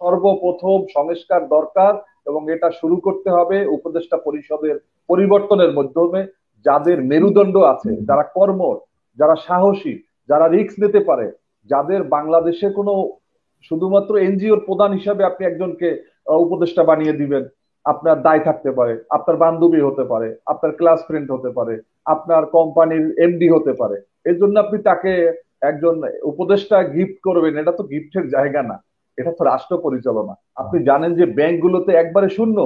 সর্বপ্রথম সংস্কার দরকার এবং এটা শুরু করতে হবে উপদেষ্টা পরিষদের পরিবর্তনের মাধ্যমে। যাদের মেরুদণ্ড আছে, যারা কর্মঠ, যারা সাহসী, যারা রিস্ক নিতে পারে, যাদের বাংলাদেশে কোনো শুধুমাত্র এনজিওর প্রধান হিসাবে আপনি একজনকে উপদেষ্টা বানিয়ে দিবেন, আপনার দায় থাকতে পারে, আপনার বান্ধবী হতে পারে, আপনার ক্লাস ফ্রেন্ড হতে পারে, আপনার কোম্পানির এমডি হতে পারে। এর জন্য আপনি তাকে একজন উপদেষ্টা গিফট করবেন, এটা তো গিফটের জায়গা না, এটা তো রাষ্ট্র পরিচালনা। আপনি জানেন যে ব্যাংকগুলোতে একবারে শূন্য।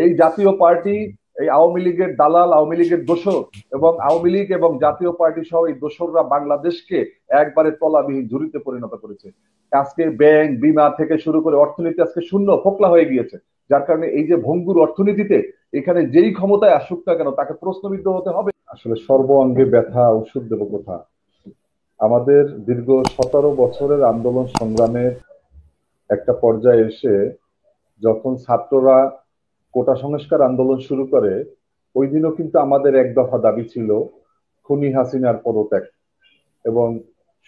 এই জাতীয় পার্টি, এই আওয়ামী লীগের দালাল, আওয়ামী লীগের দোসর এবং আওয়ামী লীগ এবং জাতীয় পার্টি সহ এই দোসররা বাংলাদেশকে একবারে তলাবিহীন ঝুড়িতে পরিণত করেছে। আজকে ব্যাংক, বিমা থেকে শুরু করে অর্থনীতি আজকে শূন্য, ফোকলা হয়ে গিয়েছে। যার কারণে এই যে ভঙ্গুর অর্থনীতিতে এখানে যেই ক্ষমতায় আসুক না কেন তাকে প্রশ্নবিদ্ধ হতে হবে। আসলে সর্ব অঙ্গে ব্যথা, ওষুধ দেব কোথা। আমাদের দীর্ঘ 17 বছরের আন্দোলন সংগ্রামের একটা পর্যায়ে এসে যখন ছাত্ররা কোটা সংস্কার আন্দোলন শুরু করে, ওই দিনও কিন্তু আমাদের এক দফা দাবি ছিল খুনি হাসিনার পদত্যাগ এবং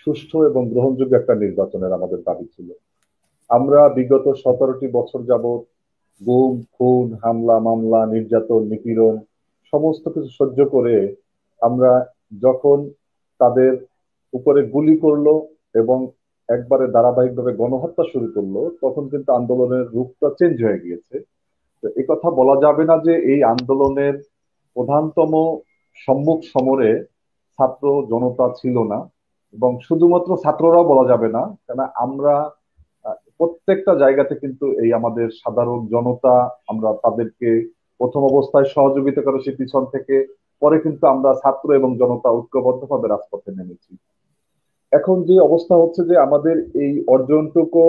সুষ্ঠু এবং গ্রহণযোগ্য একটা নির্বাচনের আমাদের দাবি ছিল। আমরা বিগত 17টি বছর যাবৎ গুম, খুন, হামলা, মামলা, নির্যাতন, নিপীড়ন সমস্ত কিছু সহ্য করে আমরা যখন তাদের উপরে গুলি করলো এবং একবারে ধারাবাহিকভাবে গণহত্যা শুরু করলো, তখন কিন্তু আন্দোলনের রূপটা চেঞ্জ হয়ে গিয়েছে। তো এই কথা বলা যাবে না যে এই আন্দোলনের প্রধানতম সম্মুখ সমরে ছাত্র জনতা ছিল না, এবং শুধুমাত্র ছাত্ররাও বলা যাবে না, কেন আমরা প্রত্যেকটা জায়গাতে কিন্তু এই আমাদের সাধারণ জনতা, আমরা তাদেরকে প্রথম অবস্থায় সহযোগিতা করেছি পিছন থেকে, পরে কিন্তু আমরা ছাত্র এবং জনতা ঐক্যবদ্ধভাবে রাজপথে নেমেছি। এখন যে অবস্থা হচ্ছে যে আমাদের এই অর্জনটুকু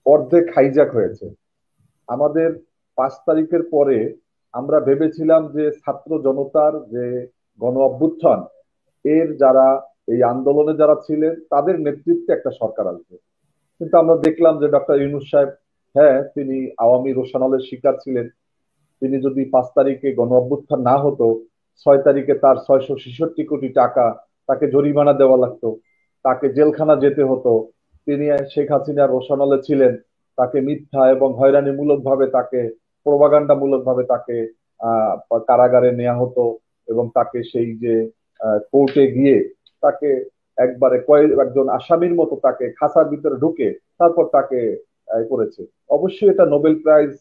অর্ধেক হাইজ্যাক হয়েছে। আমাদের 5 তারিখের পরে আমরা ভেবেছিলাম যে ছাত্র জনতার যে গণ অভ্যুত্থান, এর যারা এই আন্দোলনে যারা ছিলেন তাদের নেতৃত্বে একটা সরকার আসবে। কিন্তু আমরা দেখলাম যে ডক্টর ইউনূস সাহেব, হ্যাঁ তিনি আওয়ামী রোশানলের শিকার ছিলেন। তিনি যদি 5 তারিখে গণ অভ্যুত্থান না হতো, 6 তারিখে তার 666 কোটি টাকা তাকে জরিমানা দেওয়া লাগতো, তাকে জেলখানা যেতে হতো। তিনি শেখ হাসিনার রোশানলে ছিলেন, তাকে মিথ্যা এবং হয়রানিমূলক ভাবে তাকে, প্রোপাগান্ডা মূলক ভাবে তাকে কারাগারে নেওয়া হতো এবং তাকে সেই যে কোর্টে গিয়ে তাকে একবারে একজন আসামির মতো তাকে খাঁচার ভিতরে ঢুকে তারপর তাকে করেছে। অবশ্যই এটা নোবেল প্রাইজ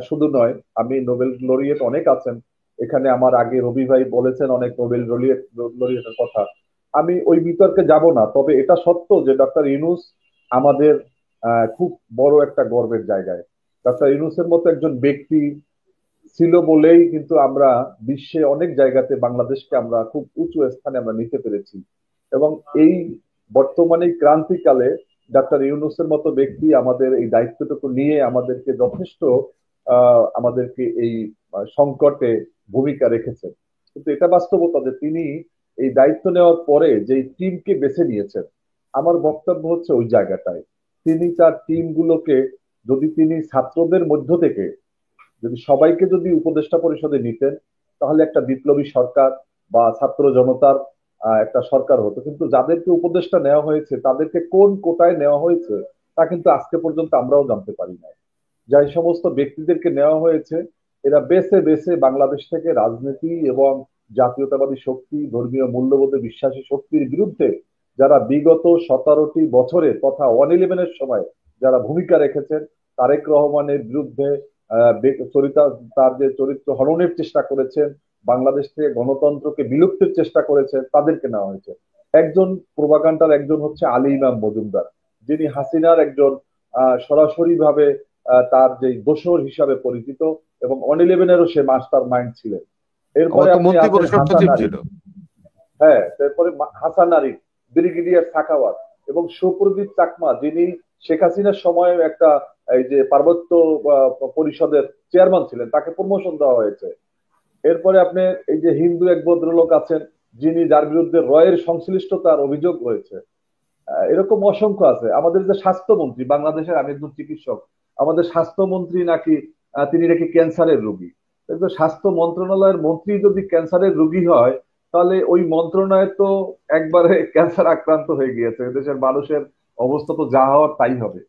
শুধু নয়, আমি নোবেল লরিয়েট অনেক আছেন এখানে, আমার আগে রবি ভাই বলেছেন অনেক নোবেল লরিয়েটের কথা, আমি ওই বিতর্কে যাব না। তবে এটা সত্য যে ডক্টর ইউনূস আমাদের খুব বড় একটা গর্বের জায়গায়। ডক্টর ইউনূসের মতো একজন ব্যক্তি ছিল বলেই কিন্তু আমরা বিশ্বে অনেক জায়গাতে বাংলাদেশকে আমরা খুব উঁচু স্থানে আমরা নিতে পেরেছি। এবং এই বর্তমানে ক্রান্তিকালে ডাক্তার ইউনূসের মতো ব্যক্তি আমাদের এই দায়িত্বটুকু নিয়ে আমাদেরকে যথেষ্ট আমাদেরকে এই সংকটে ভূমিকা রেখেছেন। কিন্তু এটা বাস্তবতা যে তিনি এই দায়িত্ব নেওয়ার পরে যে টিমকে বেছে নিয়েছেন, আমার বক্তব্য হচ্ছে ওই জায়গাটায় তিনি তার টিমগুলোকে, যদি তিনি ছাত্রদের মধ্য থেকে যদি সবাইকে যদি উপদেষ্টা পরিষদে নিতেন, তাহলে একটা বিপ্লবী সরকার বা ছাত্র জনতার একটা সরকার হতো। কিন্তু যাদেরকে উপদেষ্টা নেওয়া হয়েছে তাদেরকে কোন কোটায় নেওয়া হয়েছে তা কিন্তু আজকে পর্যন্ত আমরাও জানতে পারি না। যে সমস্ত ব্যক্তিদেরকে নেওয়া হয়েছে এরা বেছে বেছে বাংলাদেশ থেকে রাজনীতি এবং জাতীয়তাবাদী শক্তি, ধর্মীয় মূল্যবোধে বিশ্বাসী শক্তির বিরুদ্ধে যারা বিগত 17টি বছরে তথা 111-এর সময় যারা ভূমিকা রেখেছেন, তারেক রহমানের বিরুদ্ধে তার যে চরিত্র হননের চেষ্টা করেছেন, বাংলাদেশ থেকে গণতন্ত্রকে বিলুপ্তির চেষ্টা করেছেন, তাদেরকে নেওয়া হয়েছে। একজন প্রোপাগান্ডার একজন হচ্ছে আলী ইমাম মজুমদার, যিনি হাসিনার একজন সরাসরি ভাবে তার যে দোসর হিসাবে পরিচিত এবং 111-এরও সে মাস্টার মাইন্ড ছিলেন। এরপরে আপনি হ্যাঁ, তারপরে হাসান আরিফ, ব্রিগেডিয়ার সাখাওয়াত এবং সুপ্রদীপ চাকমা, যিনি শেখ হাসিনার সময় একটা এই যে পার্বত্য পরিষদের চেয়ারম্যান ছিলেন, তাকে প্রমোশন দেওয়া হয়েছে। এরপরে আপনি এই যে হিন্দু এক ভদ্রলোক আছেন, যিনি যার বিরুদ্ধে রয়ের সংশ্লিষ্টতার অভিযোগ রয়েছে। এরকম অসংখ্য আছে। আমাদের যে স্বাস্থ্যমন্ত্রী বাংলাদেশের, আমি একজন চিকিৎসক, আমাদের স্বাস্থ্যমন্ত্রী নাকি তিনি নাকি ক্যান্সারের রোগী। কিন্তু স্বাস্থ্য মন্ত্রণালয়ের মন্ত্রী যদি ক্যান্সারের রোগী হয়, তাহলে ওই মন্ত্রণালয় তো একবারে ক্যান্সার আক্রান্ত হয়ে গিয়েছে। দেশের মানুষের অবস্থা তো যা হওয়ার তাই হবে।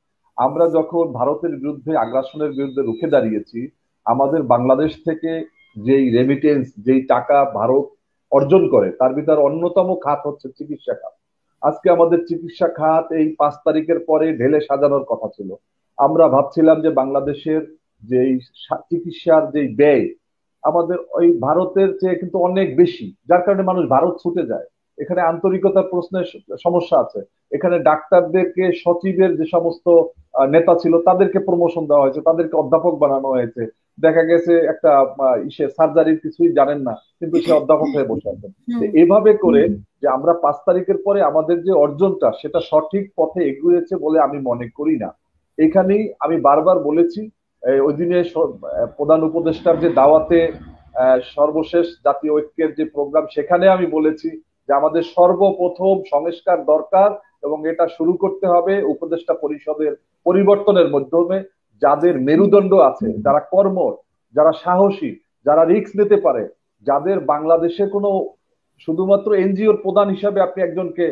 আমরা যখন ভারতের বিরুদ্ধে আগ্রাসনের বিরুদ্ধে রুখে দাঁড়িয়েছি, আমাদের বাংলাদেশ থেকে যেই রেমিটেন্স, যেই টাকা ভারত অর্জন করে, তার ভিতর অন্যতম খাত হচ্ছে চিকিৎসা খাত। আজকে আমাদের চিকিৎসা খাত এই 5 তারিখের পরে ঢেলে সাজানোর কথা ছিল। আমরা ভাবছিলাম যে বাংলাদেশের যেই চিকিৎসার যেই ব্যয় আমাদের ওই ভারতের চেয়ে কিন্তু অনেক বেশি, যার কারণে মানুষ ভারত ছুটে যায়। এখানে আন্তরিকতার প্রশ্নের সমস্যা আছে। এখানে ডাক্তারদেরকে, সচিবের যে সমস্ত নেতা ছিল তাদেরকে প্রমোশন দেওয়া হয়েছে, তাদেরকে অধ্যাপক বানানো হয়েছে। দেখা গেছে একটা সার্জারির কিছুই জানেন না, কিন্তু সে অধ্যাপক হয়ে বসে আছেন। এভাবে করে যে আমরা 5 তারিখের পরে আমাদের যে অর্জনটা, সেটা সঠিক পথে এগিয়েছে বলে আমি মনে করি না। এখানেই আমি বারবার বলেছি, ওই দিনে প্রধান উপদেষ্টার যে দাওয়াতে সর্বশেষ জাতীয় ঐক্যের যে প্রোগ্রাম, সেখানে আমি বলেছি যে আমাদের সর্বপ্রথম সংস্কার দরকার, এবং এটা শুরু করতে হবে উপদেষ্টা পরিষদের পরিবর্তনের মাধ্যমে। যাদের মেরুদণ্ড আছে, যারা কর্মঠ, যারা সাহসী, যারা রিস্ক নিতে পারে, যাদের বাংলাদেশে কোনো শুধুমাত্র এনজিওর প্রধান হিসাবে আপনি একজনকে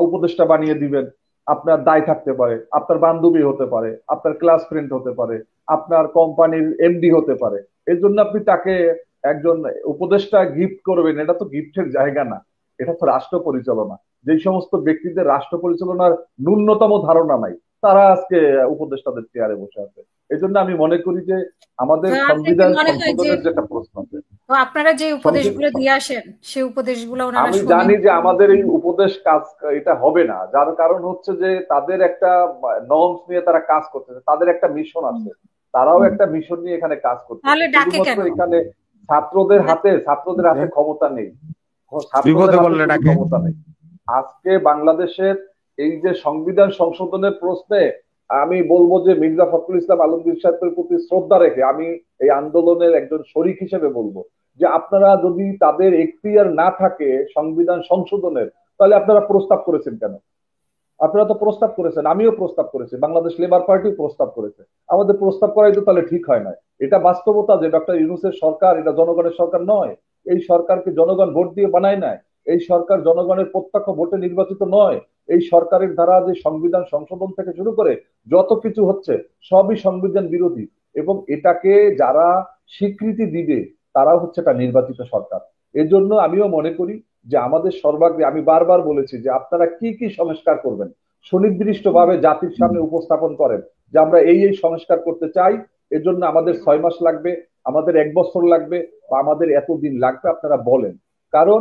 উপদেষ্টা বানিয়ে দিবেন, আপনার দায় থাকতে পারে, আপনার বান্ধবী হতে পারে, আপনার ক্লাস ফ্রেন্ড হতে পারে, আপনার কোম্পানির এমডি হতে পারে। এর জন্য আপনি তাকে একজন উপদেষ্টা গিফট করবেন, এটা তো গিফটের জায়গা না, এটা তো রাষ্ট্র পরিচালনা। যে সমস্ত ব্যক্তিদের রাষ্ট্র পরিচালনার ন্যূনতম ধারণা নাই, তারা আজকে উপদেষ্টাদের চেয়ারে বসে আছে। এই জন্য আমি মনে করি যে আমাদের সংবিধান সংশোধনের যেটা প্রশ্ন আছে, আপনারা যে উপদেশগুলো দিয়ে আসেন সেই উপদেশগুলো আমি জানি যে আমাদের এই উপদেশ কাজ এটা হবে না। যার কারণ হচ্ছে যে তাদের একটা নর্মস নিয়ে তারা কাজ করতেছে, তাদের একটা মিশন আছে, তারাও একটা মিশন নিয়ে এখানে কাজ করতেছে। শুধুমাত্র এখানে ছাত্রদের হাতে ক্ষমতা নেই, ক্ষমতা নেই। আজকে বাংলাদেশের এই যে সংবিধান সংশোধনের প্রশ্নে আমি বলবো যে মির্জা ফখরুল ইসলাম আলমগীর সাহেবের প্রতি শ্রদ্ধা রেখে আমি এই আন্দোলনের একজন শরিক হিসেবে বলবো যে আপনারা যদি তাদের এখতিয়ার না থাকে সংবিধান সংশোধনের, তাহলে আপনারা প্রস্তাব করেছেন কেন? আপনারা তো প্রস্তাব করেছেন, আমিও প্রস্তাব করেছি, বাংলাদেশ লেবার পার্টিও প্রস্তাব করেছে। আমাদের প্রস্তাব করাই তো তাহলে ঠিক হয় না। এটা বাস্তবতা যে ডক্টর ইউনূসের সরকার এটা জনগণের সরকার নয়। এই সরকারকে জনগণ ভোট দিয়ে বানায় নাই। এই সরকার জনগণের প্রত্যক্ষ ভোটে নির্বাচিত নয়। এই সরকারের দ্বারা যে সংবিধান সংশোধন থেকে শুরু করে যত কিছু হচ্ছে সবই সংবিধান বিরোধী, এবং এটাকে যারা স্বীকৃতি দিবে তারাও হচ্ছে একটা নির্বাচিত সরকার। এর জন্য আমিও মনে করি যে আমাদের সর্বাগ্রে, আমি বারবার বলেছি যে আপনারা কি কি সংস্কার করবেন সুনির্দিষ্টভাবে জাতির সামনে উপস্থাপন করেন যে আমরা এই এই সংস্কার করতে চাই, এর জন্য আমাদের 6 মাস লাগবে, আমাদের 1 বছর লাগবে, বা আমাদের এতদিন লাগবে, আপনারা বলেন। কারণ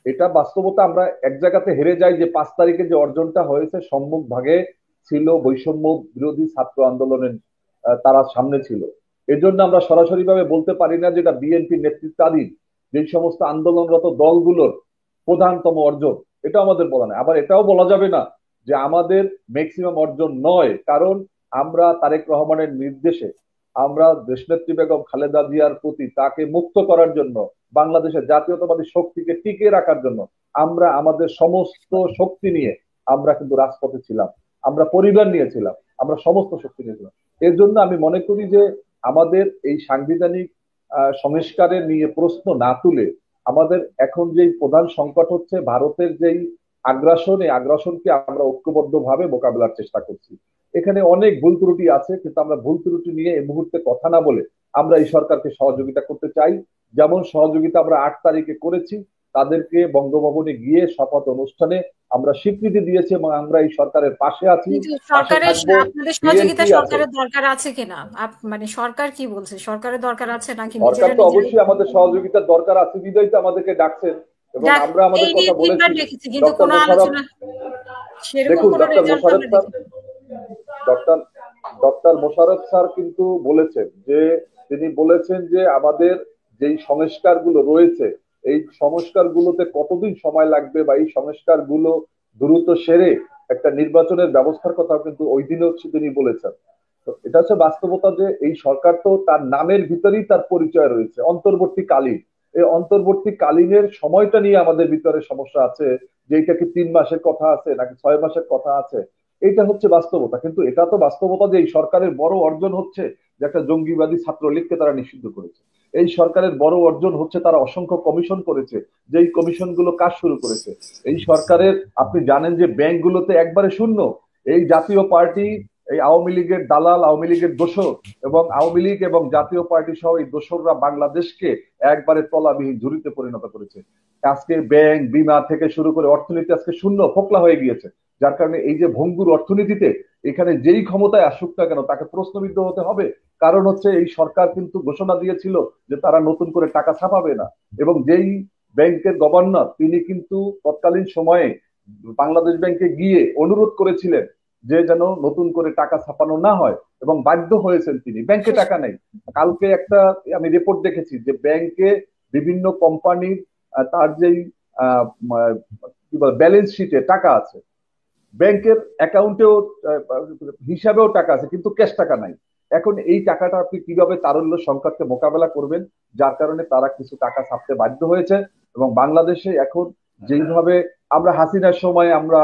এটা বাস্তবতা, আমরা এক জায়গাতে হেরে যাই যে 5 তারিখে যে অর্জনটা হয়েছে সম্মুখ ভাগে ছিল বৈষম্য বিরোধী ছাত্র আন্দোলনের, তারা সামনে ছিল। এর জন্য আমরা সরাসরি ভাবে বলতে পারি না যেটা বিএনপি নেতৃত্বাধীন যে সমস্ত আন্দোলনরত দলগুলোর প্রধানতম অর্জন, এটা আমাদের বলা নাই। আবার এটাও বলা যাবে না যে আমাদের ম্যাক্সিমাম অর্জন নয়, কারণ আমরা তারেক রহমানের নির্দেশে, আমরা দেশনেত্রী বেগম খালেদা জিয়ার প্রতি তাকে মুক্ত করার জন্য, বাংলাদেশের জাতীয়তাবাদী শক্তিকে টিকিয়ে রাখার জন্য আমরা আমাদের সমস্ত শক্তি নিয়ে আমরা কিন্তু রাজপথে ছিলাম, আমরা পরিবার নিয়েছিলাম, আমরা সমস্ত শক্তি নিয়েছিলাম। এর জন্য আমি মনে করি যে আমাদের এই সাংবিধানিক সংস্কারের নিয়ে প্রশ্ন না তুলে আমাদের এখন যেই প্রধান সংকট হচ্ছে ভারতের যেই আগ্রাসন, এই আগ্রাসনকে আমরা ঐক্যবদ্ধভাবে মোকাবেলার চেষ্টা করছি। এখানে অনেক ভুল ত্রুটি আছে, কিন্তু আমরা ভুল ত্রুটি নিয়ে এই মুহূর্তে কথা না বলে আমরা এই সরকারকে সহযোগিতা করতে চাই। যেমন সহযোগিতা আমরা 8 তারিখে করেছি, তাদেরকে বঙ্গভবনে গিয়ে শপথ অনুষ্ঠানে আমরা স্বীকৃতি দিয়েছি এবং আমরা এই সরকারের পাশে আছি। সরকারের সহযোগিতা সরকারের দরকার আছে কিনা, মানে সরকার কি বলছে, সরকারের দরকার আছে নাকি? সরকার তো অবশ্যই আমাদের সহযোগিতার দরকার আছে, বিধায় তো আমাদেরকে ডাকছেন এবং আমরা আমাদের কথা বলেছি। দেখুন ডক্টর মোশাররফ স্যার কিন্তু বলেছেন যে, তিনি বলেছেন যে আমাদের যেই সংস্কারগুলো রয়েছে এই সংস্কারগুলোতে কতদিন সময় লাগবে, বা এই সংস্কারগুলো দ্রুত সেরে একটা নির্বাচনের ব্যবস্থার কথা কিন্তু ওই দিনে হচ্ছে তিনি বলেছেন। তো এটা হচ্ছে বাস্তবতা যে এই সরকার তো তার নামের ভিতরেই তার পরিচয় রয়েছে অন্তর্বর্তীকালীন। এই অন্তর্বর্তীকালীনের সময়টা নিয়ে আমাদের ভিতরে সমস্যা আছে, যে এটা কি 3 মাসের কথা আছে নাকি 6 মাসের কথা আছে, এটা হচ্ছে বাস্তবতা। কিন্তু এটা তো বাস্তবতা যে এই সরকারের বড় অর্জন হচ্ছে যে একটা জঙ্গিবাদী ছাত্রলীগকে তারা নিষিদ্ধ করেছে। এই সরকারের বড় অর্জন হচ্ছে তারা অসংখ্য কমিশন করেছে, যেই কমিশনগুলো কাজ শুরু করেছে। এই সরকারের, আপনি জানেন যে ব্যাংকগুলোতে একবারে শূন্য। এই জাতীয় পার্টি এই আওয়ামী লীগের দালাল, আওয়ামী লীগের দোসর এবং আওয়ামী লীগ এবং জাতীয় পার্টি সহ এই দোসররা বাংলাদেশকে একবারে তলাবিহীন ঝুড়িতে পরিণত করেছে। আজকে ব্যাংক, বিমা থেকে শুরু করে অর্থনীতি আজকে শূন্য, ফোকলা হয়ে গিয়েছে। যার কারণে এই যে ভঙ্গুর অর্থনীতিতে এখানে যেই ক্ষমতায় আসুক না কেন তাকে প্রশ্নবিদ্ধ হতে হবে। কারণ হচ্ছে এই সরকার কিন্তু ঘোষণা দিয়েছিল যে তারা নতুন করে টাকা ছাপাবে না, এবং যেই ব্যাংকের গভর্নর তিনি কিন্তু তৎকালীন সময়ে বাংলাদেশ ব্যাংকে গিয়ে অনুরোধ করেছিলেন যে যেন নতুন করে টাকা ছাপানো না হয়, এবং বাধ্য হয়েছেন তিনি। ব্যাংকে টাকা নেই। কালকে একটা আমি রিপোর্ট দেখেছি যে ব্যাংকে বিভিন্ন কোম্পানির তার যেই কি বলে ব্যালেন্স শিটে টাকা আছে, ব্যাংকের অ্যাকাউন্টেও হিসাবেও টাকা আছে, কিন্তু ক্যাশ টাকা নাই। এখন এই টাকাটা আপনি কিভাবে তারল্য সংকটকে মোকাবেলা করবেন? যার কারণে তারা কিছু টাকা ছাপতে বাধ্য হয়েছে। এবং বাংলাদেশে এখন যেইভাবে আমরা হাসিনার সময় আমরা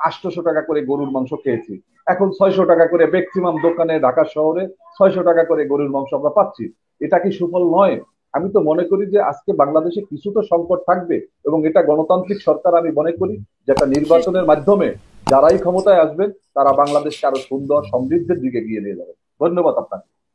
800 টাকা করে গরুর মাংস খেয়েছি, এখন 600 টাকা করে ম্যাক্সিমাম দোকানে ঢাকা শহরে 600 টাকা করে গরুর মাংস আমরা পাচ্ছি। এটা কি সুফল নয়? আমি তো মনে করি যে আজকে বাংলাদেশে কিছু তো সংকট থাকবে, এবং এটা গণতান্ত্রিক সরকার আমি মনে করি যেটা নির্বাচনের মাধ্যমে যারাই ক্ষমতায় আসবেন তারা বাংলাদেশকে আরো সুন্দর সমৃদ্ধির দিকে এগিয়ে নিয়ে যাবে। ধন্যবাদ আপনাকে।